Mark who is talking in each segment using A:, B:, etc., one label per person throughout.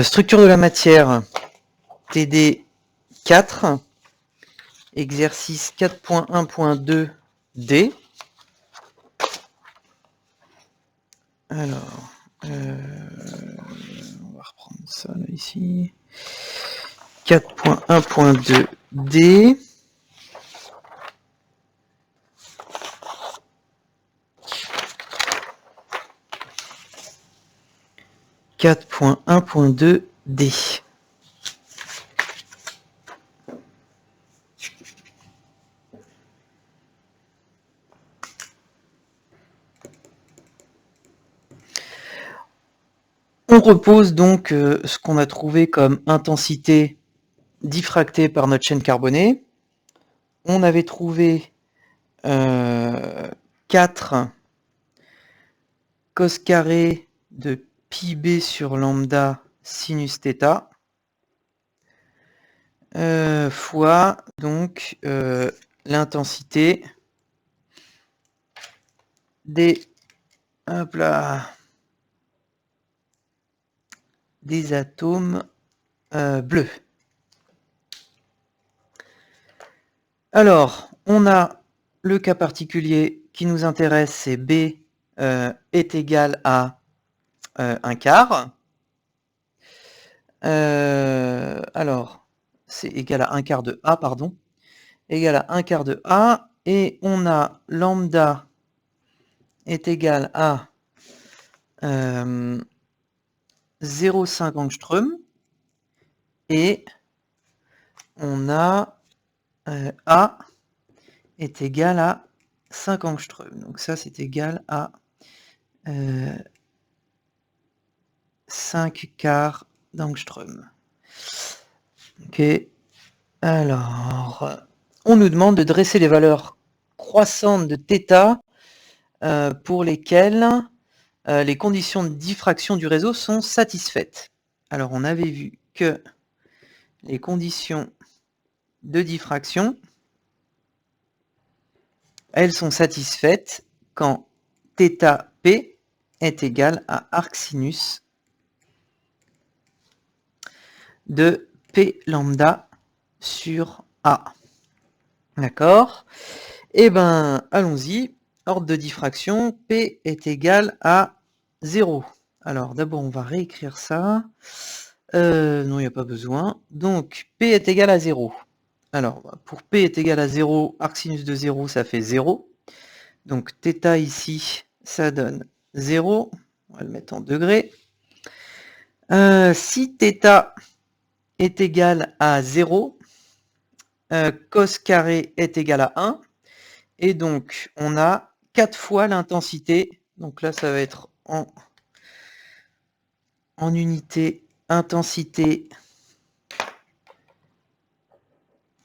A: Structure de la matière, TD 4, exercice 4.1.2D. Alors, on va reprendre ça là, ici. 4.1.2D. D. On repose donc ce qu'on a trouvé comme intensité diffractée par notre chaîne carbonée. On avait trouvé 4 cos carré de pi b sur lambda sinus θ fois donc l'intensité des atomes bleus. Alors, on a le cas particulier qui nous intéresse, c'est B est égal à 1/4. Alors, c'est égal à 1/4 de A, pardon. Égal à 1/4 de A, et on a lambda est égal à 0,5 angstrom, et on a A est égal à 5 angstrom. Donc ça, c'est égal à 5/4 d'angstrom. Ok. Alors, on nous demande de dresser les valeurs croissantes de θ pour lesquelles les conditions de diffraction du réseau sont satisfaites. Alors, on avait vu que les conditions de diffraction, elles sont satisfaites quand θp est égal à arc sinus de P lambda sur A. D'accord? Eh bien, allons-y. Ordre de diffraction, P est égal à 0. Alors, d'abord, on va réécrire ça. Non, il n'y a pas besoin. Donc, P est égal à 0. Alors, pour P est égal à 0, arc sinus de 0, ça fait 0. Donc, θ ici, ça donne 0. On va le mettre en degrés. Si θ est égal à 0, cos carré est égal à 1. Et donc, on a 4 fois l'intensité. Donc là, ça va être en unité intensité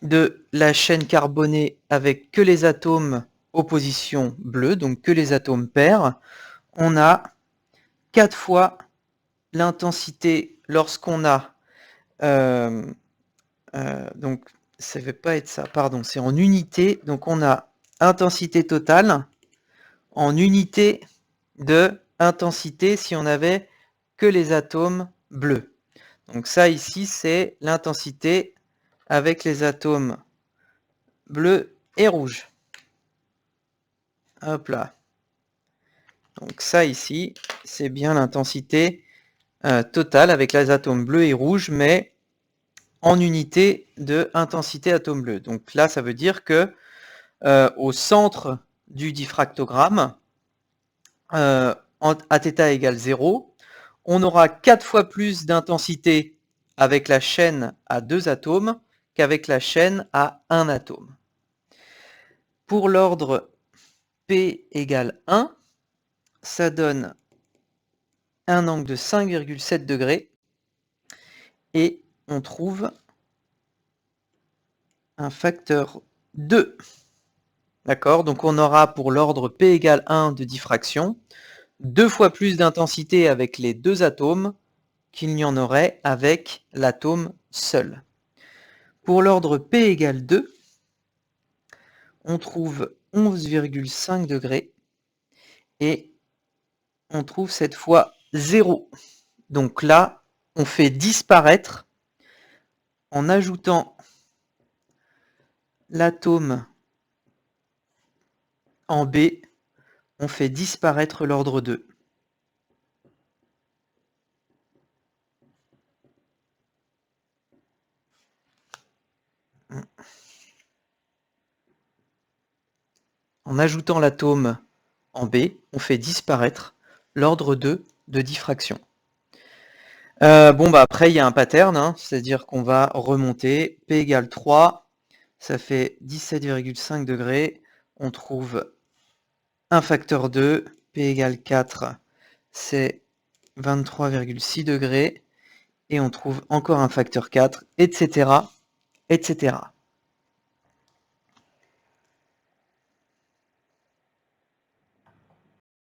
A: de la chaîne carbonée avec que les atomes opposition bleue, donc que les atomes pairs. On a 4 fois l'intensité lorsqu'on a... donc, ça ne va pas être ça, pardon, c'est en unité. Donc, on a intensité totale en unité de intensité si on avait que les atomes bleus. Donc ça ici, c'est l'intensité avec les atomes bleus et rouges. Hop là. Donc ça ici, c'est bien l'intensité totale avec les atomes bleus et rouges, mais en unité de intensité atome bleu. Donc là, ça veut dire que au centre du diffractogramme, à θ égale 0, on aura 4 fois plus d'intensité avec la chaîne à 2 atomes qu'avec la chaîne à 1 atome. Pour l'ordre P égale 1, ça donne un angle de 5,7 degrés et on trouve un facteur 2. D'accord? Donc on aura pour l'ordre P égale 1 de diffraction 2 fois plus d'intensité avec les 2 atomes qu'il n'y en aurait avec l'atome seul. Pour l'ordre P égale 2, on trouve 11,5 degrés et on trouve cette fois 0. Donc là, on fait disparaître, en ajoutant l'atome en B, on fait disparaître l'ordre 2. En ajoutant l'atome en B, on fait disparaître l'ordre 2 de diffraction. Après, il y a un pattern, hein, c'est-à-dire qu'on va remonter. P égale 3, ça fait 17,5 degrés. On trouve un facteur 2. P égale 4, c'est 23,6 degrés. Et on trouve encore un facteur 4, etc., etc.